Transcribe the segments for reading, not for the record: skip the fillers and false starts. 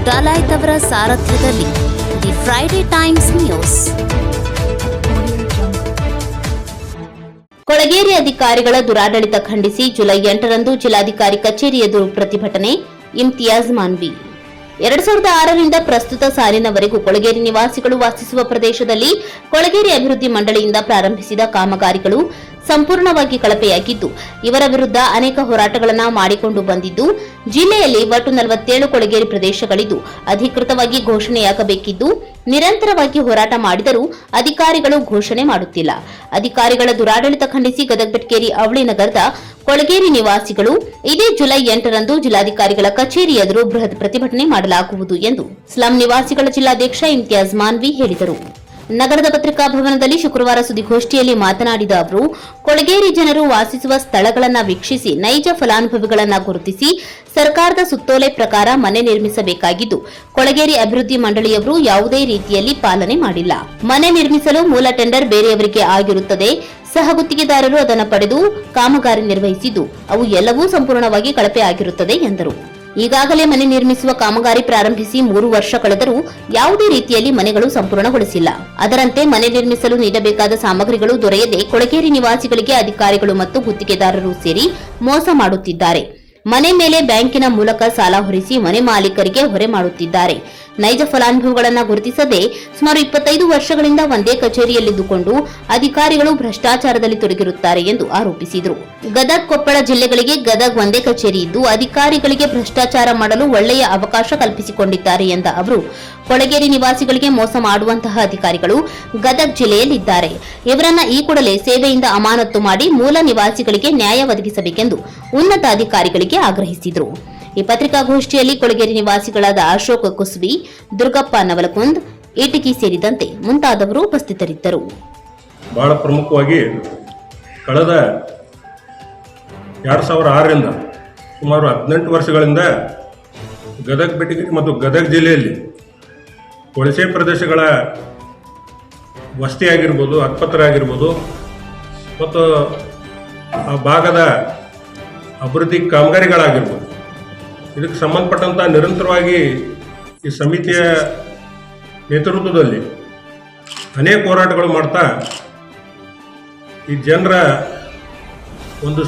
ಡಾಲಾಯ್ತ್ ಅವರ ಸಾರಥ್ಯದಲ್ಲಿ the Friday Times news. ಕೊಳಗೇರಿ ಅಧಿಕಾರಿಗಳ ದುರಾಡಳಿತ ಖಂಡಿಸಿ ಜುಲೈ 8ರಂದು ಜಿಲ್ಲಾಧಿಕಾರಿ ಕಚೇರಿ ಎದುರು ಪ್ರತಿಭಟನೆ. ಇಮ್ತಿಯಾಜ್ ಮಾನ್ವಿ. 2006ರಿಂದ ಪ್ರಸ್ತುತ ಸಾಲಿನವರೆಗೂ ಕೊಳಗೇರಿ ನಿವಾಸಿಗಳು ವಾಸಿಸುವ ಪ್ರದೇಶದಲ್ಲಿ ಕೊಳಗೇರಿ ಅಭಿವೃದ್ಧಿ ಮಂಡಳಿಯಿಂದ ಪ್ರಾರಂಭಿಸಿದ ಕಾಮಗಾರಿಗಳು ಸಂಪೂರ್ಣವಾಗಿ ಕಳಪೆಯಾಗಿದ್ದು, ಇವರ ವಿರುದ್ಧ ಅನೇಕ ಹೋರಾಟಗಳನ್ನು ಮಾಡಿಕೊಂಡು ಬಂದಿದ್ದು, ಜಿಲ್ಲೆಯಲ್ಲಿ ಒಟ್ಟು 47 ಕೊಳಗೇರಿ ಪ್ರದೇಶಗಳಿದ್ದು ಅಧಿಕೃತವಾಗಿ ಘೋಷಣೆಯಾಗಬೇಕಿದ್ದು, ನಿರಂತರವಾಗಿ ಹೋರಾಟ ಮಾಡಿದರೂ ಅಧಿಕಾರಿಗಳು ಘೋಷಣೆ ಮಾಡುತ್ತಿಲ್ಲ. ಅಧಿಕಾರಿಗಳ ದುರಾಡಳಿತ ಖಂಡಿಸಿ ಗದಗ ಬೆಟಗೇರಿ ಅವಳಿ ನಗರದ ಕೊಳಗೇರಿ ನಿವಾಸಿಗಳು ಇದೇ ಜುಲೈ 8ರಂದು ಜಿಲ್ಲಾಧಿಕಾರಿಗಳ ಕಚೇರಿ ಎದುರು ಬೃಹತ್ ಪ್ರತಿಭಟನೆ ಮಾಡಲಾಗುವುದು ಎಂದು ಸ್ಲಂ ನಿವಾಸಿಗಳ ಜಿಲ್ಲಾಧ್ಯಕ್ಷ ಇಮ್ತಿಯಾಜ್ ಮಾನ್ವಿ ಹೇಳಿದರು. ನಗರದ ಪತ್ರಿಕಾ ಭವನದಲ್ಲಿ ಶುಕ್ರವಾರ ಸುದ್ದಿಗೋಷ್ಠಿಯಲ್ಲಿ ಮಾತನಾಡಿದ ಅವರು, ಕೊಳಗೇರಿ ಜನರು ವಾಸಿಸುವ ಸ್ಥಳಗಳನ್ನು ವೀಕ್ಷಿಸಿ ನೈಜ ಫಲಾನುಭವಿಗಳನ್ನು ಗುರುತಿಸಿ ಸರ್ಕಾರದ ಸುತ್ತೋಲೆ ಪ್ರಕಾರ ಮನೆ ನಿರ್ಮಿಸಬೇಕಾಗಿದ್ದು, ಕೊಳಗೇರಿ ಅಭಿವೃದ್ಧಿ ಮಂಡಳಿಯವರು ಯಾವುದೇ ರೀತಿಯಲ್ಲಿ ಪಾಲನೆ ಮಾಡಿಲ್ಲ. ಮನೆ ನಿರ್ಮಿಸಲು ಮೂಲ ಟೆಂಡರ್ ಬೇರೆಯವರಿಗೆ ಆಗಿರುತ್ತದೆ. ಸಹ ಗುತ್ತಿಗೆದಾರರು ಅದನ್ನು ಪಡೆದು ಕಾಮಗಾರಿ ನಿರ್ವಹಿಸಿದ್ದು, ಅವು ಎಲ್ಲವೂ ಸಂಪೂರ್ಣವಾಗಿ ಕಳಪೆ ಆಗಿರುತ್ತದೆ ಎಂದರು. ಈಗಾಗಲೇ ಮನೆ ನಿರ್ಮಿಸುವ ಕಾಮಗಾರಿ ಪ್ರಾರಂಭಿಸಿ 3 ವರ್ಷ ಕಳೆದರೂ ಯಾವುದೇ ರೀತಿಯಲ್ಲಿ ಮನೆಗಳು ಸಂಪೂರ್ಣಗೊಳಿಸಿಲ್ಲ. ಅದರಂತೆ ಮನೆ ನಿರ್ಮಿಸಲು ನೀಡಬೇಕಾದ ಸಾಮಗ್ರಿಗಳು ದೊರೆಯದೆ ಕೊಳಗೇರಿ ನಿವಾಸಿಗಳಿಗೆ ಅಧಿಕಾರಿಗಳು ಮತ್ತು ಗುತ್ತಿಗೆದಾರರು ಸೇರಿ ಮೋಸ ಮಾಡುತ್ತಿದ್ದಾರೆ. ಮನೆ ಮೇಲೆ ಬ್ಯಾಂಕಿನ ಮೂಲಕ ಸಾಲ ಹೊರಿಸಿ ಮನೆ ಮಾಲೀಕರಿಗೆ ಹೊರೆ ಮಾಡುತ್ತಿದ್ದಾರೆ. ನೈಜ ಫಲಾನುಭವಿಗಳನ್ನು ಗುರುತಿಸದೆ ಸುಮಾರು 25 ವರ್ಷಗಳಿಂದ ಒಂದೇ ಕಚೇರಿಯಲ್ಲಿದ್ದುಕೊಂಡು ಅಧಿಕಾರಿಗಳು ಭ್ರಷ್ಟಾಚಾರದಲ್ಲಿ ತೊಡಗಿರುತ್ತಾರೆ ಎಂದು ಆರೋಪಿಸಿದರು. ಗದಗ, ಕೊಪ್ಪಳ ಜಿಲ್ಲೆಗಳಿಗೆ ಗದಗ ಒಂದೇ ಕಚೇರಿ ಇದ್ದು ಅಧಿಕಾರಿಗಳಿಗೆ ಭ್ರಷ್ಟಾಚಾರ ಮಾಡಲು ಒಳ್ಳೆಯ ಅವಕಾಶ ಕಲ್ಪಿಸಿಕೊಂಡಿದ್ದಾರೆ ಎಂದ ಅವರು, ಕೊಳಗೇರಿ ನಿವಾಸಿಗಳಿಗೆ ಮೋಸ ಮಾಡುವಂತಹ ಅಧಿಕಾರಿಗಳು ಗದಗ ಜಿಲ್ಲೆಯಲ್ಲಿದ್ದಾರೆ. ಇವರನ್ನ ಈ ಕೂಡಲೇ ಸೇವೆಯಿಂದ ಅಮಾನತು ಮಾಡಿ ಮೂಲ ನಿವಾಸಿಗಳಿಗೆ ನ್ಯಾಯ ಒದಗಿಸಬೇಕೆಂದು ಉನ್ನತ ಅಧಿಕಾರಿಗಳಿಗೆ ಆಗ್ರಹಿಸಿದರು. ಈ ಪತ್ರಿಕಾಗೋಷ್ಠಿಯಲ್ಲಿ ಕೊಳಗೇರಿ ನಿವಾಸಿಗಳಾದ ಅಶೋಕ್ ಕುಸ್ಬಿ, ದುರ್ಗಪ್ಪ ನವಲಕುಂದ್, ಇಟಕಿ ಸೇರಿದಂತೆ ಮುಂತಾದವರು ಉಪಸ್ಥಿತರಿದ್ದರು. ಬಹಳ ಪ್ರಮುಖವಾಗಿ ಕಳೆದ 2006ರಿಂದ ಸುಮಾರು 18 ವರ್ಷಗಳಿಂದ ಗದಗ ಬೆಟಗೇರಿ ಮತ್ತು ಗದಗ ಜಿಲ್ಲೆಯಲ್ಲಿ ವಲಸೆ ಪ್ರದೇಶಗಳ ವಸತಿ ಆಗಿರ್ಬೋದು, ಹಕ್ಕುಪತ್ರ ಮತ್ತು ಆ ಭಾಗದ ಅಭಿವೃದ್ಧಿ ಕಾಮಗಾರಿಗಳಾಗಿರ್ಬೋದು, ಇದಕ್ಕೆ ಸಂಬಂಧಪಟ್ಟಂಥ ನಿರಂತರವಾಗಿ ಈ ಸಮಿತಿಯ ನೇತೃತ್ವದಲ್ಲಿ ಅನೇಕ ಹೋರಾಟಗಳು ಮಾಡ್ತಾ ಈ ಜನರ ಒಂದು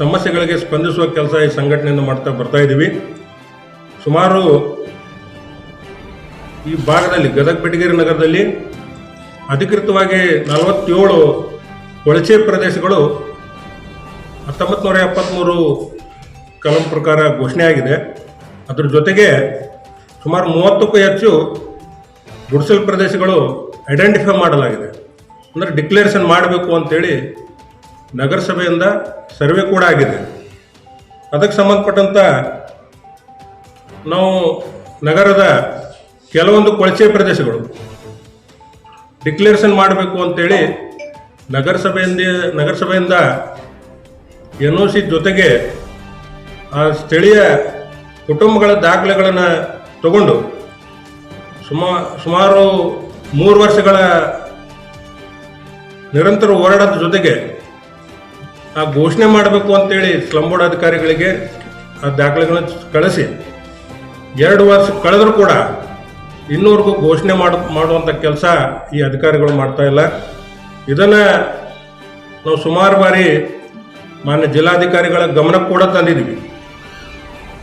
ಸಮಸ್ಯೆಗಳಿಗೆ ಸ್ಪಂದಿಸುವ ಕೆಲಸ ಈ ಸಂಘಟನೆಯಿಂದ ಮಾಡ್ತಾ ಬರ್ತಾ ಇದ್ದೀವಿ. ಸುಮಾರು ಈ ಭಾಗದಲ್ಲಿ ಗದಗ ಬೆಟಗೇರಿ ನಗರದಲ್ಲಿ ಅಧಿಕೃತವಾಗಿ 47 ವಲಸೆ ಪ್ರದೇಶಗಳು 1973 ಕಲಂ ಪ್ರಕಾರ ಘೋಷಣೆ ಆಗಿದೆ. ಅದರ ಜೊತೆಗೆ ಸುಮಾರು 30ಕ್ಕೂ ಹೆಚ್ಚು ಗುಡಿಸಲು ಪ್ರದೇಶಗಳು ಐಡೆಂಟಿಫೈ ಮಾಡಲಾಗಿದೆ. ಅಂದರೆ ಡಿಕ್ಲೇರೇಷನ್ ಮಾಡಬೇಕು ಅಂತೇಳಿ ನಗರಸಭೆಯಿಂದ ಸರ್ವೆ ಕೂಡ ಆಗಿದೆ. ಅದಕ್ಕೆ ಸಂಬಂಧಪಟ್ಟಂಥ ನಾವು ನಗರದ ಕೆಲವೊಂದು ಕೊಳಚೆ ಪ್ರದೇಶಗಳು ಡಿಕ್ಲೇರೇಷನ್ ಮಾಡಬೇಕು ಅಂತೇಳಿ ನಗರಸಭೆಯಿಂದ NOC ಜೊತೆಗೆ ಆ ಸ್ಥಳೀಯ ಕುಟುಂಬಗಳ ದಾಖಲೆಗಳನ್ನು ತಗೊಂಡು ಸುಮಾರು 3 ವರ್ಷಗಳ ನಿರಂತರ ಹೋರಾಟದ ಜೊತೆಗೆ ಆ ಘೋಷಣೆ ಮಾಡಬೇಕು ಅಂತೇಳಿ ಸ್ಲಂ ಬೋರ್ಡ್ ಅಧಿಕಾರಿಗಳಿಗೆ ಆ ದಾಖಲೆಗಳನ್ನು ಕಳಿಸಿ 2 ವರ್ಷ ಕಳೆದರೂ ಕೂಡ ಇನ್ನೂವರೆಗೂ ಘೋಷಣೆ ಮಾಡುವಂಥ ಕೆಲಸ ಈ ಅಧಿಕಾರಿಗಳು ಮಾಡ್ತಾ ಇಲ್ಲ. ಇದನ್ನು ನಾವು ಸುಮಾರು ಬಾರಿ ಮಾನ್ಯ ಜಿಲ್ಲಾಧಿಕಾರಿಗಳ ಗಮನಕ್ಕೆ ಕೂಡ ತಂದಿದ್ದೀವಿ.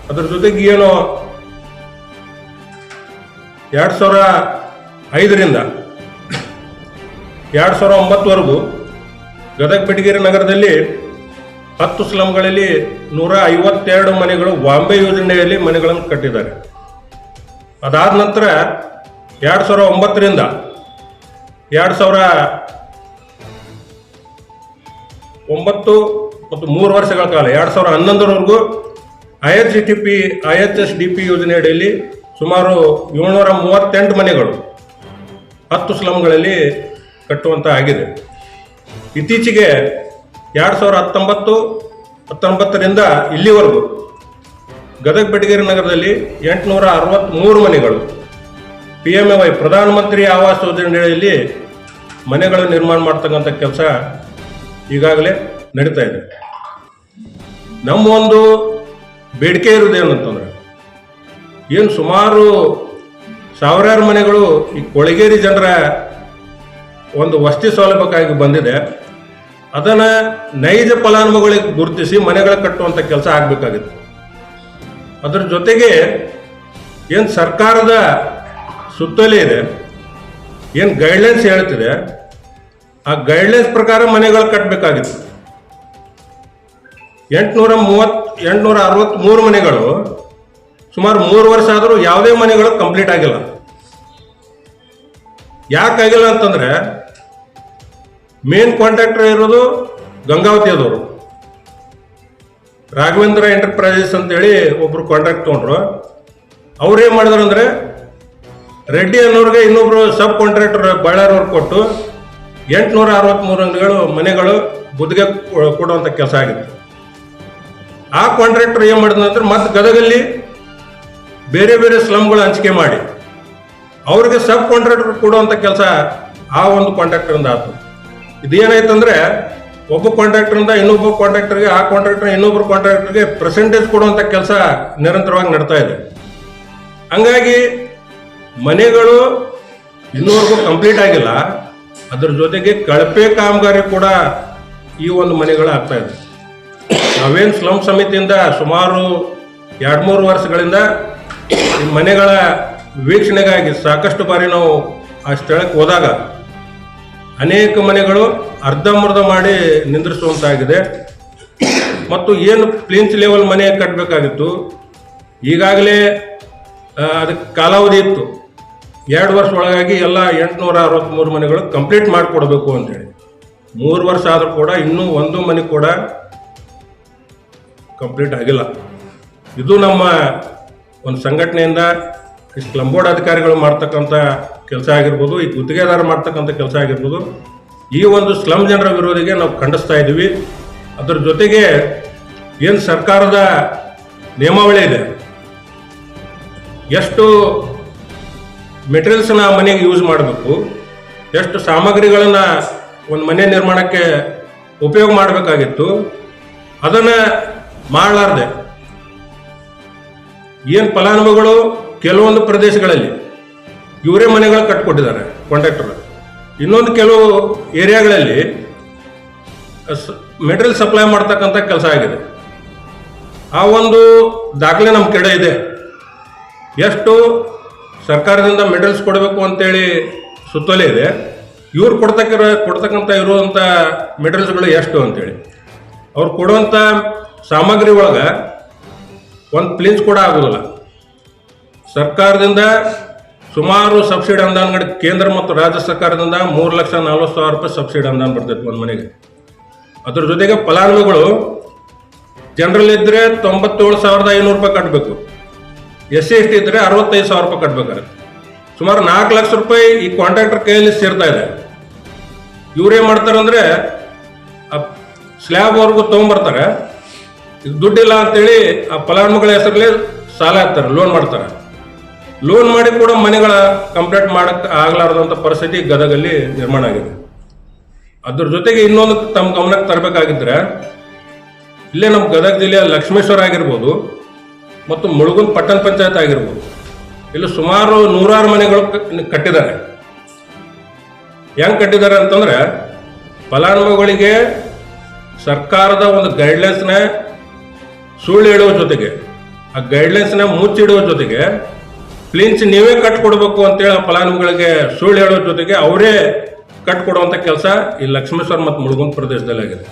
ಅದರ ಜೊತೆಗೆ ಏನು 2005ರಿಂದ 2009ವರೆಗೂ ಗದಗ ಬೆಟಗೇರಿ ನಗರದಲ್ಲಿ 10 ಸ್ಲಂಗಳಲ್ಲಿ 152 ಮನೆಗಳು ಬಾಂಬೆ ಯೋಜನೆಯಲ್ಲಿ ಮನೆಗಳನ್ನು ಕಟ್ಟಿದ್ದಾರೆ. ಅದಾದ ನಂತರ 2009ರಿಂದ 2009 ಮತ್ತು 3 ವರ್ಷಗಳ ಕಾಲ 2011ರವರೆಗೂ IHSDP ಯೋಜನೆ ಅಡಿಯಲ್ಲಿ ಸುಮಾರು 738 ಮನೆಗಳು 10 ಸ್ಲಂಗಳಲ್ಲಿ ಕಟ್ಟುವಂತ ಆಗಿದೆ. ಇತ್ತೀಚೆಗೆ 2019ರಿಂದ ಇಲ್ಲಿವರೆಗೂ ಗದಗ ಬೆಟಗೇರಿ ನಗರದಲ್ಲಿ 863 ಮನೆಗಳು PMAY ಪ್ರಧಾನಮಂತ್ರಿ ಆವಾಸ್ ಯೋಜನೆಯಲ್ಲಿ ಮನೆಗಳು ನಿರ್ಮಾಣ ಮಾಡ್ತಕ್ಕಂಥ ಕೆಲಸ ಈಗಾಗಲೇ ನಡೀತಾ ಇದೆ. ನಮ್ಮ ಒಂದು ಬೇಡಿಕೆ ಇರುವುದೇನಂತಂದ್ರೆ ಏನು ಸುಮಾರು ಸಾವಿರಾರು ಮನೆಗಳು ಈ ಕೊಳಗೇರಿ ಜನರ ಒಂದು ವಸತಿ ಸೌಲಭ್ಯಕ್ಕಾಗಿ ಬಂದಿದೆ. ಅದನ್ನು ನೈಜ ಫಲಾನುಭವಿಗಳಿಗೆ ಗುರುತಿಸಿ ಮನೆಗಳ ಕಟ್ಟುವಂಥ ಕೆಲಸ ಆಗಬೇಕಾಗಿತ್ತು. ಅದರ ಜೊತೆಗೆ ಏನು ಸರ್ಕಾರದ ಸುತ್ತೋಲೆ ಇದೆ, ಏನು ಗೈಡ್ಲೈನ್ಸ್ ಹೇಳ್ತಿದೆ, ಆ ಗೈಡ್ಲೈನ್ಸ್ ಪ್ರಕಾರ ಮನೆಗಳು ಕಟ್ಟಬೇಕಾಗಿತ್ತು. 863 ಮನೆಗಳು ಸುಮಾರು 3 ವರ್ಷ ಆದರೂ ಯಾವುದೇ ಮನೆಗಳು ಕಂಪ್ಲೀಟ್ ಆಗಿಲ್ಲ. ಯಾಕಾಗಿಲ್ಲ ಅಂತಂದ್ರೆ ಮೇನ್ ಕಾಂಟ್ರಾಕ್ಟರ್ ಇರೋದು ಗಂಗಾವತಿಯದವರು. ರಾಘವೇಂದ್ರ ಎಂಟರ್ಪ್ರೈಸಸ್ ಅಂತೇಳಿ ಒಬ್ರು ಕಾಂಟ್ರಾಕ್ಟ್ ತೊಗೊಂಡ್ರು. ಅವ್ರೇನು ಮಾಡಿದ್ರು ಅಂದರೆ ರೆಡ್ಡಿ ಅನ್ನೋರಿಗೆ ಇನ್ನೊಬ್ರು ಸಬ್ ಕಾಂಟ್ರಾಕ್ಟರ್ ಬಳ್ಳಾರವ್ರು ಕೊಟ್ಟು 863 ಮನೆಗಳು ಗುತ್ತಿಗೆ ಕೊಡುವಂಥ ಕೆಲಸ ಆಗಿತ್ತು. ಆ ಕಾಂಟ್ರಾಕ್ಟರ್ ಏನು ಮಾಡಿದಂದ್ರೆ ಮತ್ತೆ ಗದಗಲ್ಲಿ ಬೇರೆ ಬೇರೆ ಸ್ಲಮ್ಗಳು ಹಂಚಿಕೆ ಮಾಡಿ ಅವ್ರಿಗೆ ಸಬ್ ಕಾಂಟ್ರಾಕ್ಟರ್ ಕೊಡುವಂಥ ಕೆಲಸ ಆ ಒಂದು ಕಾಂಟ್ರಾಕ್ಟರಿಂದ ಆಯ್ತು. ಇದೇನಾಯ್ತಂದ್ರೆ ಒಬ್ಬ ಕಾಂಟ್ರಾಕ್ಟರಿಂದ ಇನ್ನೊಬ್ಬ ಕಾಂಟ್ರಾಕ್ಟರ್ಗೆ, ಆ ಕಾಂಟ್ರಾಕ್ಟರ್ ಇನ್ನೊಬ್ಬರು ಕಾಂಟ್ರಾಕ್ಟರ್ಗೆ ಪರ್ಸೆಂಟೇಜ್ ಕೊಡುವಂಥ ಕೆಲಸ ನಿರಂತರವಾಗಿ ನಡ್ತಾ ಇದೆ. ಹಂಗಾಗಿ ಮನೆಗಳು ಇನ್ನೂವರೆಗೂ ಕಂಪ್ಲೀಟ್ ಆಗಿಲ್ಲ. ಅದ್ರ ಜೊತೆಗೆ ಕಳಪೆ ಕಾಮಗಾರಿ ಕೂಡ ಈ ಒಂದು ಮನೆಗಳು ಆಗ್ತಾ ಇದೆ. ನಾವೇನು ಸ್ಲಮ್ ಸಮಿತಿಯಿಂದ ಸುಮಾರು 2-3 ವರ್ಷಗಳಿಂದ ಈ ಮನೆಗಳ ವೀಕ್ಷಣೆಗಾಗಿ ಸಾಕಷ್ಟು ಬಾರಿ ನಾವು ಆ ಸ್ಥಳಕ್ಕೆ ಹೋದಾಗ ಅನೇಕ ಮನೆಗಳು ಅರ್ಧಂಬರ್ಧ ಮಾಡಿ ನಿಂದ್ರಿಸುವಂತಾಗಿದೆ. ಮತ್ತು ಏನು ಪ್ಲಿಂಚ್ ಲೆವೆಲ್ ಮನೆ ಕಟ್ಟಬೇಕಾಗಿತ್ತು, ಈಗಾಗಲೇ ಅದಕ್ಕೆ ಕಾಲಾವಧಿ ಇತ್ತು. 2 ವರ್ಷ ಒಳಗಾಗಿ ಎಲ್ಲ 863 ಮನೆಗಳು ಕಂಪ್ಲೀಟ್ ಮಾಡಿಕೊಡ್ಬೇಕು ಅಂತೇಳಿ 3 ವರ್ಷ ಆದರೂ ಕೂಡ ಇನ್ನೂ ಒಂದು ಮನೆ ಕೂಡ ಕಂಪ್ಲೀಟ್ ಆಗಿಲ್ಲ. ಇದು ನಮ್ಮ ಒಂದು ಸಂಘಟನೆಯಿಂದ ಸ್ಲಮ್ ಬೋರ್ಡ್ ಅಧಿಕಾರಿಗಳು ಮಾಡ್ತಕ್ಕಂಥ ಕೆಲಸ ಆಗಿರ್ಬೋದು, ಈ ಗುತ್ತಿಗೆದಾರ ಮಾಡ್ತಕ್ಕಂಥ ಕೆಲಸ ಆಗಿರ್ಬೋದು, ಈ ಒಂದು ಸ್ಲಮ್ ಜನರ ವಿರೋಧಿಗೆ ನಾವು ಖಂಡಿಸ್ತಾ ಇದ್ದೀವಿ. ಅದರ ಜೊತೆಗೆ ಏನು ಸರ್ಕಾರದ ನಿಯಮಾವಳಿ ಇದೆ, ಎಷ್ಟು ಮೆಟೀರಿಯಲ್ಸ್ನ ಮನೆಗೆ ಯೂಸ್ ಮಾಡಬೇಕು, ಎಷ್ಟು ಸಾಮಗ್ರಿಗಳನ್ನು ಒಂದು ಮನೆ ನಿರ್ಮಾಣಕ್ಕೆ ಉಪಯೋಗ ಮಾಡಬೇಕಾಗಿತ್ತು, ಅದನ್ನು ಮಾಡಲಾರ್ದೆ ಏನು ಫಲಾನುಭವಿಗಳು ಕೆಲವೊಂದು ಪ್ರದೇಶಗಳಲ್ಲಿ ಇವರೇ ಮನೆಗಳು ಕಟ್ಟಿಕೊಟ್ಟಿದ್ದಾರೆ ಕಾಂಟ್ರಾಕ್ಟರ್. ಇನ್ನೊಂದು ಕೆಲವು ಏರಿಯಾಗಳಲ್ಲಿ ಮೆಟೀರಿಯಲ್ ಸಪ್ಲೈ ಮಾಡ್ತಕ್ಕಂಥ ಕೆಲಸ ಆಗಿದೆ. ಆ ಒಂದು ದಾಖಲೆ ನಮ್ಮ ಕಡೆ ಇದೆ. ಎಷ್ಟು ಸರ್ಕಾರದಿಂದ ಮೆಟೀರಿಯಲ್ಸ್ ಕೊಡಬೇಕು ಅಂತೇಳಿ ಸುತ್ತೋಲೆ ಇದೆ, ಇವ್ರು ಕೊಡ್ತಕ್ಕಂಥ ಇರುವಂಥ ಮೆಟೀರಿಯಲ್ಸ್ಗಳು ಎಷ್ಟು ಅಂತೇಳಿ. ಅವ್ರು ಕೊಡುವಂಥ ಸಾಮಗ್ರಿ ಒಳಗೆ ಒಂದು ಪ್ಲಿಂಚ್ ಕೂಡ ಆಗೋದಿಲ್ಲ. ಸರ್ಕಾರದಿಂದ ಸುಮಾರು ಸಬ್ಸಿಡಿ ಅನುದಾನಗಳು ಕೇಂದ್ರ ಮತ್ತು ರಾಜ್ಯ ಸರ್ಕಾರದಿಂದ 3,40,000 ರೂಪಾಯಿ ಸಬ್ಸಿಡಿ ಅನುದಾನ ಬರ್ತೈತೆ ಒಂದು ಮನೆಗೆ. ಅದ್ರ ಜೊತೆಗೆ ಫಲಾನುಭವಿಗಳು ಜನರಲ್ ಇದ್ದರೆ 97,500 ರೂಪಾಯಿ ಕಟ್ಟಬೇಕು, SC/ST ಇದ್ದರೆ 65,000 ರೂಪಾಯಿ ಕಟ್ಟಬೇಕಾಗುತ್ತೆ. ಸುಮಾರು 4 ಲಕ್ಷ ರೂಪಾಯಿ ಈ ಕಾಂಟ್ರಾಕ್ಟರ್ ಕೈಯಲ್ಲಿ ಸೇರ್ತಾ ಇದೆ. ಇವ್ರೇನು ಮಾಡ್ತಾರೆ ಅಂದರೆ ಸ್ಲ್ಯಾಬ್ವರೆಗೂ ತೊಗೊಂಬರ್ತಾರೆ, ದುಡ್ಡಿಲ್ಲ ಅಂತೇಳಿ ಆ ಫಲಾನುಭವಿಗಳ ಹೆಸರಲ್ಲಿ ಸಾಲ ಹಾಕ್ತಾರೆ, ಲೋನ್ ಮಾಡ್ತಾರೆ. ಲೋನ್ ಮಾಡಿ ಕೂಡ ಮನೆಗಳ ಕಂಪ್ಲೀಟ್ ಮಾಡಕ್ಕೆ ಆಗಲಾರದಂಥ ಪರಿಸ್ಥಿತಿ ಗದಗಲ್ಲಿ ನಿರ್ಮಾಣ ಆಗಿದೆ. ಅದ್ರ ಜೊತೆಗೆ ಇನ್ನೊಂದು ತಮ್ಮ ಗಮನಕ್ಕೆ ತರಬೇಕಾಗಿದ್ರೆ, ಇಲ್ಲೇ ನಮ್ಮ ಗದಗ ಜಿಲ್ಲೆಯ ಲಕ್ಷ್ಮೇಶ್ವರ ಆಗಿರ್ಬೋದು ಮತ್ತು ಮುಳುಗುಂದ ಪಟ್ಟಣ ಪಂಚಾಯತ್ ಆಗಿರ್ಬೋದು, ಇಲ್ಲಿ ಸುಮಾರು 100 ಮನೆಗಳು ಕಟ್ಟಿದ್ದಾರೆ. ಹೆಂಗೆ ಕಟ್ಟಿದ್ದಾರೆ ಅಂತಂದ್ರೆ, ಫಲಾನುಭವಿಗಳಿಗೆ ಸರ್ಕಾರದ ಒಂದು ಗೈಡ್ಲೈನ್ಸ್ನ ಸುಳ್ಳು ಹೇಳುವ ಜೊತೆಗೆ, ಆ ಗೈಡ್ಲೈನ್ಸ್ನ ಮುಚ್ಚಿಡುವ ಜೊತೆಗೆ, ಪ್ಲಿಂಚ್ ನೀವೇ ಕಟ್ಕೊಡ್ಬೇಕು ಅಂತೇಳಿ ಆ ಫಲಾನುಭವಿಗಳಿಗೆ ಸುಳ್ಳು ಹೇಳೋ ಜೊತೆಗೆ ಅವರೇ ಕಟ್ಕೊಡುವಂಥ ಕೆಲಸ ಈ ಲಕ್ಷ್ಮೇಶ್ವರ ಮತ್ತು ಮುಳುಗುಂದ ಪ್ರದೇಶದಲ್ಲಿ ಆಗಿದೆ.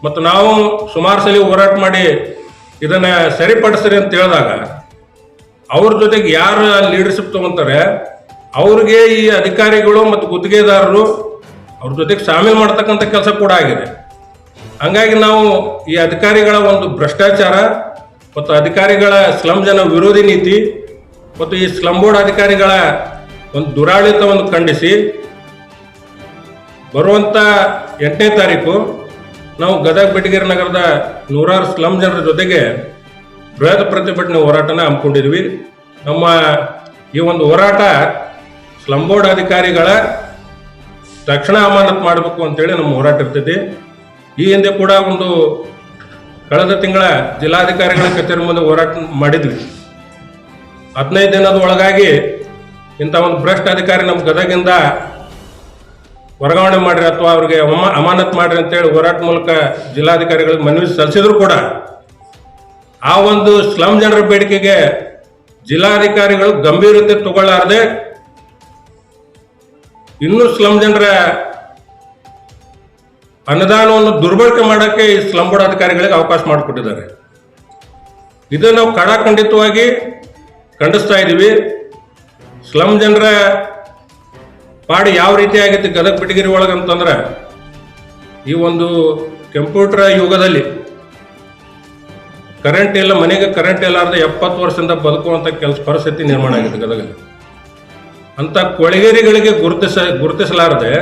ಮತ್ತು ನಾವು ಸುಮಾರು ಸಲ ಹೋರಾಟ ಮಾಡಿ ಇದನ್ನು ಸರಿಪಡಿಸ್ರಿ ಅಂತ ಹೇಳಿದಾಗ ಅವ್ರ ಜೊತೆಗೆ ಯಾರು ಲೀಡರ್ಶಿಪ್ ತಗೊಂತಾರೆ ಅವ್ರಿಗೆ ಈ ಅಧಿಕಾರಿಗಳು ಮತ್ತು ಗುತ್ತಿಗೆದಾರರು ಅವ್ರ ಜೊತೆಗೆ ಶಾಮೀಲ್ ಮಾಡ್ತಕ್ಕಂಥ ಕೆಲಸ ಕೂಡ ಆಗಿದೆ. ಹಂಗಾಗಿ ನಾವು ಈ ಅಧಿಕಾರಿಗಳ ಒಂದು ಭ್ರಷ್ಟಾಚಾರ ಮತ್ತು ಅಧಿಕಾರಿಗಳ ಸ್ಲಮ್ ಜನ ವಿರೋಧಿ ನೀತಿ ಮತ್ತು ಈ ಸ್ಲಮ್ ಬೋರ್ಡ್ ಅಧಿಕಾರಿಗಳ ಒಂದು ದುರಾಡಳಿತವನ್ನು ಖಂಡಿಸಿ ಬರುವಂಥ 8ನೇ ತಾರೀಕು ನಾವು ಗದಗ ಬೆಟಗೇರಿ ನಗರದ 100 ಸ್ಲಮ್ ಜನರ ಜೊತೆಗೆ ಬೃಹತ್ ಪ್ರತಿಭಟನೆ ಹೋರಾಟನ ಹಮ್ಮಿಕೊಂಡಿದ್ವಿ. ನಮ್ಮ ಈ ಒಂದು ಹೋರಾಟ ಸ್ಲಮ್ ಬೋರ್ಡ್ ಅಧಿಕಾರಿಗಳ ತಕ್ಷಣ ಅಮಾನತ್ ಮಾಡಬೇಕು ಅಂತೇಳಿ ನಮ್ಮ ಹೋರಾಟ ಇರ್ತೈತಿ. ಈ ಹಿಂದೆ ಕೂಡ ಕಳೆದ ತಿಂಗಳ ಜಿಲ್ಲಾಧಿಕಾರಿಗಳ ಕಚೇರಿ ಮುಂದೆ ಹೋರಾಟ ಮಾಡಿದ್ವಿ. 15 ದಿನದ ಒಳಗಾಗಿ ಇಂಥ ಒಂದು ಭ್ರಷ್ಟ ಅಧಿಕಾರಿ ನಮ್ಮ ಗದಗಿಂದ ವರ್ಗಾವಣೆ ಮಾಡ್ರಿ ಅಥವಾ ಅವ್ರಿಗೆ ಅಮಾನತ್ ಮಾಡ್ರಿ ಅಂತೇಳಿ ಹೋರಾಟ ಮೂಲಕ ಜಿಲ್ಲಾಧಿಕಾರಿಗಳಿಗೆ ಮನವಿ ಸಲ್ಲಿಸಿದ್ರು ಕೂಡ ಆ ಒಂದು ಸ್ಲಮ್ ಜನರ ಬೇಡಿಕೆಗೆ ಜಿಲ್ಲಾಧಿಕಾರಿಗಳು ಗಂಭೀರತೆ ತಗೊಳ್ಳಾರದೆ ಇನ್ನೂ ಸ್ಲಮ್ ಜನರ ಅನುದಾನವನ್ನು ದುರ್ಬಳಕೆ ಮಾಡೋಕ್ಕೆ ಈ ಸ್ಲಮ್ ಬೋರ್ಡ್ ಅಧಿಕಾರಿಗಳಿಗೆ ಅವಕಾಶ ಮಾಡಿಕೊಟ್ಟಿದ್ದಾರೆ. ಇದು ನಾವು ಖಡಾಖಂಡಿತವಾಗಿ ಖಂಡಿಸ್ತಾ ಇದ್ದೀವಿ. ಸ್ಲಮ್ ಜನರ ಪಾಡಿ ಯಾವ ರೀತಿ ಆಗೈತಿ ಗದಗ ಬಿಟಗಿರಿ ಒಳಗಂತಂದ್ರೆ, ಈ ಒಂದು ಕಂಪ್ಯೂಟರ್ ಯುಗದಲ್ಲಿ ಕರೆಂಟ್ ಇಲ್ಲ, ಮನೆಗೆ ಕರೆಂಟ್ ಇಲ್ಲಾರ್ದೆ 70 ವರ್ಷದಿಂದ ಬದುಕುವಂಥ ಪರಿಸ್ಥಿತಿ ನಿರ್ಮಾಣ ಆಗಿದೆ ಗದಗಲ್ಲಿ. ಅಂತ ಕೊಳಗೇರಿಗಳಿಗೆ ಗುರುತಿಸಲಾರದೆ,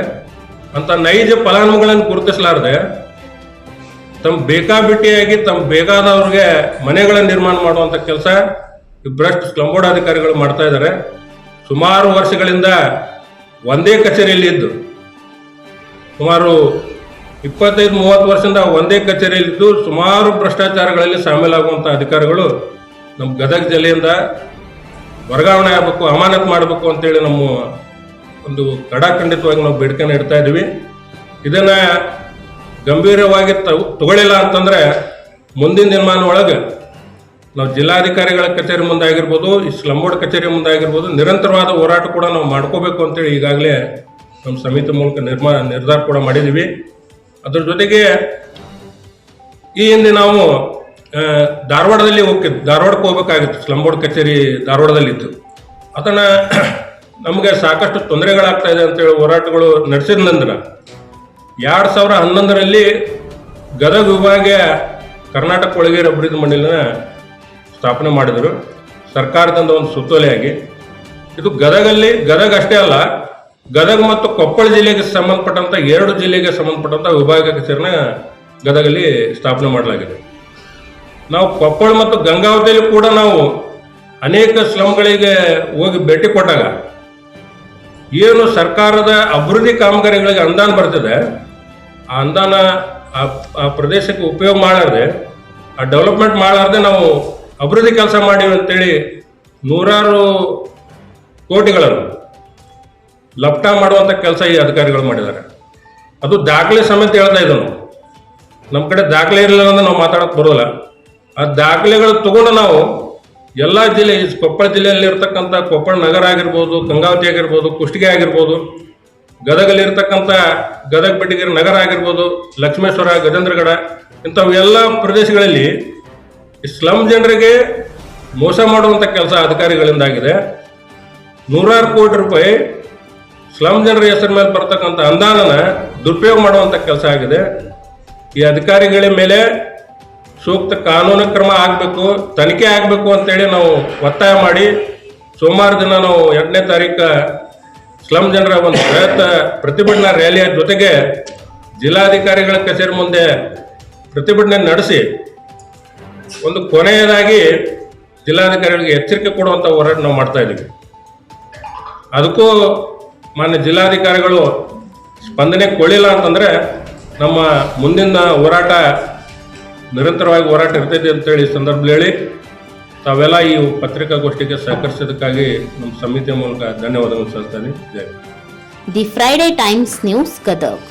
ಅಂತ ನೈಜ ಫಲಾನುಭವಿಗಳನ್ನು ಗುರುತಿಸಲಾರದೆ, ತಮ್ಮ ಬೇಕಾಬಿಟ್ಟಿಯಾಗಿ ತಮ್ಮ ಬೇಕಾದವ್ರಿಗೆ ಮನೆಗಳ ನಿರ್ಮಾಣ ಮಾಡುವಂಥ ಕೆಲಸ ಈ ಭ್ರಷ್ಟ ಸ್ಲಮ್ ಬೋರ್ಡ್ ಅಧಿಕಾರಿಗಳು ಮಾಡ್ತಾ ಇದ್ದಾರೆ. ಸುಮಾರು ವರ್ಷಗಳಿಂದ ಒಂದೇ ಕಚೇರಿಯಲ್ಲಿ ಇದ್ದು, ಸುಮಾರು 25-30 ವರ್ಷದಿಂದ ಒಂದೇ ಕಚೇರಿಯಲ್ಲಿದ್ದು ಸುಮಾರು ಭ್ರಷ್ಟಾಚಾರಗಳಲ್ಲಿ ಶಾಮೀಲಾಗುವಂಥ ಅಧಿಕಾರಿಗಳು ನಮ್ಮ ಗದಗ ಜಿಲ್ಲೆಯಿಂದ ವರ್ಗಾವಣೆ ಆಗಬೇಕು, ಅಮಾನತ್ ಮಾಡಬೇಕು ಅಂತೇಳಿ ನಮ್ಮ ಒಂದು ಖಡಾಖಂಡಿತವಾಗಿ ನಾವು ಬೇಡಿಕೆನ ಇಡ್ತಾ ಇದ್ದೀವಿ. ಇದನ್ನ ಗಂಭೀರವಾಗಿ ತಗೊಳ್ಳಿಲ್ಲ ಅಂತಂದ್ರೆ ಮುಂದಿನ ದಿನಮಾನ ಒಳಗೆ ನಾವು ಜಿಲ್ಲಾಧಿಕಾರಿಗಳ ಕಚೇರಿ ಮುಂದೆ ಆಗಿರ್ಬೋದು, ಈ ಸ್ಲಮ್ ಬೋರ್ಡ್ ಕಚೇರಿ ಮುಂದೆ ಆಗಿರ್ಬೋದು, ನಿರಂತರವಾದ ಹೋರಾಟ ಕೂಡ ನಾವು ಮಾಡ್ಕೋಬೇಕು ಅಂತೇಳಿ ಈಗಾಗಲೇ ನಮ್ಮ ಸಮಿತಿ ಮೂಲಕ ನಿರ್ಧಾರ ಕೂಡ ಮಾಡಿದ್ದೀವಿ. ಅದ್ರ ಜೊತೆಗೆ ಈ ಹಿಂದೆ ನಾವು ಧಾರವಾಡಕ್ಕೆ ಹೋಗ್ಬೇಕಾಗಿತ್ತು. ಸ್ಲಮ್ ಬೋರ್ಡ್ ಕಚೇರಿ ಧಾರವಾಡದಲ್ಲಿತ್ತು. ಅದನ್ನ ನಮಗೆ ಸಾಕಷ್ಟು ತೊಂದರೆಗಳಾಗ್ತಾ ಇದೆ ಅಂತೇಳಿ ಹೋರಾಟಗಳು ನಡೆಸಿದ ನಂತರ 2011ರಲ್ಲಿ ಗದಗ ವಿಭಾಗೀಯ ಕರ್ನಾಟಕ ಕೊಳಗೇರಿ ಅಭಿವೃದ್ಧಿ ಮಂಡಳಿನ ಸ್ಥಾಪನೆ ಮಾಡಿದರು ಸರ್ಕಾರದಿಂದ ಒಂದು ಸುತ್ತೋಲೆಯಾಗಿ. ಇದು ಗದಗ ಅಷ್ಟೇ ಅಲ್ಲ, ಗದಗ ಮತ್ತು ಕೊಪ್ಪಳ ಜಿಲ್ಲೆಗೆ ಸಂಬಂಧಪಟ್ಟಂತ 2 ಜಿಲ್ಲೆಗೆ ಸಂಬಂಧಪಟ್ಟಂತ ವಿಭಾಗೀಯ ಕಚೇರಿನ ಗದಗಲ್ಲಿ ಸ್ಥಾಪನೆ ಮಾಡಲಾಗಿದೆ. ನಾವು ಕೊಪ್ಪಳ ಮತ್ತು ಗಂಗಾವತಿಯಲ್ಲಿ ಕೂಡ ನಾವು ಅನೇಕ ಸ್ಲಮ್ಗಳಿಗೆ ಹೋಗಿ ಭೇಟಿ ಕೊಟ್ಟಾಗ ಏನು ಸರ್ಕಾರದ ಅಭಿವೃದ್ಧಿ ಕಾಮಗಾರಿಗಳಿಗೆ ಅನುದಾನ ಬರ್ತದೆ, ಆ ಅನುದಾನ ಆ ಪ್ರದೇಶಕ್ಕೆ ಉಪಯೋಗ ಮಾಡಾರ್ದೆ, ಆ ಡೆವಲಪ್ಮೆಂಟ್ ಮಾಡಾರ್ದೆ ನಾವು ಅಭಿವೃದ್ಧಿ ಕೆಲಸ ಮಾಡಿವಿ ಅಂತೇಳಿ ನೂರಾರು ಕೋಟಿಗಳನ್ನು ಲಪ್ಟ ಮಾಡುವಂಥ ಕೆಲಸ ಈ ಅಧಿಕಾರಿಗಳು ಮಾಡಿದ್ದಾರೆ. ಅದು ದಾಖಲೆ ಸಮೇತ ಹೇಳ್ತಾ ಇದ್ದವು. ನಮ್ಮ ಕಡೆ ದಾಖಲೆ ಇರಲಿಲ್ಲ ಅಂದ್ರೆ ನಾವು ಮಾತಾಡೋಕೆ ಬರೋಲ್ಲ. ಆ ದಾಖಲೆಗಳು ತಗೊಂಡು ನಾವು ಎಲ್ಲ ಜಿಲ್ಲೆ, ಕೊಪ್ಪಳ ಜಿಲ್ಲೆಯಲ್ಲಿ ಇರ್ತಕ್ಕಂಥ ಕೊಪ್ಪಳ ನಗರ ಆಗಿರ್ಬೋದು, ಗಂಗಾವತಿ ಆಗಿರ್ಬೋದು, ಕುಷ್ಟಗಿ ಆಗಿರ್ಬೋದು, ಗದಗಲ್ಲಿರ್ತಕ್ಕಂಥ ಗದಗ ಬಿಟಗಿರಿ ನಗರ ಆಗಿರ್ಬೋದು, ಲಕ್ಷ್ಮೇಶ್ವರ, ಗಜೇಂದ್ರಗಡ, ಇಂಥವೆಲ್ಲ ಪ್ರದೇಶಗಳಲ್ಲಿ ಸ್ಲಮ್ ಜನರಿಗೆ ಮೋಸ ಮಾಡುವಂಥ ಕೆಲಸ ಅಧಿಕಾರಿಗಳಿಂದ ಆಗಿದೆ. ನೂರಾರು ಕೋಟಿ ರೂಪಾಯಿ ಸ್ಲಮ್ ಜನರ ಹೆಸರ ಮೇಲೆ ಬರ್ತಕ್ಕಂಥ ಅನುದಾನನ ದುರುಪಯೋಗ ಮಾಡುವಂಥ ಕೆಲಸ ಆಗಿದೆ. ಈ ಅಧಿಕಾರಿಗಳ ಮೇಲೆ ಸೂಕ್ತ ಕಾನೂನು ಕ್ರಮ ಆಗಬೇಕು, ತನಿಖೆ ಆಗಬೇಕು ಅಂತೇಳಿ ನಾವು ಒತ್ತಾಯ ಮಾಡಿ ಸೋಮವಾರ ದಿನ ನಾವು 8ನೇ ತಾರೀಕು ಸ್ಲಮ್ ಜನರ ಒಂದು ಪ್ರತಿಭಟನಾ ರ್ಯಾಲಿಯ ಜೊತೆಗೆ ಜಿಲ್ಲಾಧಿಕಾರಿಗಳ ಕಚೇರಿ ಮುಂದೆ ಪ್ರತಿಭಟನೆ ನಡೆಸಿ ಒಂದು ಕೊನೆಯದಾಗಿ ಜಿಲ್ಲಾಧಿಕಾರಿಗಳಿಗೆ ಎಚ್ಚರಿಕೆ ಕೊಡುವಂಥ ಹೋರಾಟ ನಾವು ಮಾಡ್ತಾ ಇದ್ದೀವಿ. ಅದಕ್ಕೂ ಮಾನ್ಯ ಜಿಲ್ಲಾಧಿಕಾರಿಗಳು ಸ್ಪಂದನೆ ಕೊಡಲಿಲ್ಲ ಅಂತಂದರೆ ನಮ್ಮ ಮುಂದಿನ ಹೋರಾಟ ನಿರಂತರವಾಗಿ ಹೋರಾಟ ಇರ್ತೈತೆ ಅಂತೇಳಿ ಸಂದರ್ಭದಲ್ಲಿ ಹೇಳಿ ತಾವೆಲ್ಲ ಈ ಪತ್ರಿಕಾಗೋಷ್ಠಿಗೆ ಸಹಕರಿಸಿದ್ದಕ್ಕಾಗಿ ನಮ್ಮ ಸಮಿತಿಯ ಮೂಲಕ ಧನ್ಯವಾದಗಳು ಸಲ್ಲಿಸ್ತೇನೆ. ಜೈ. The Friday Times news Gadag.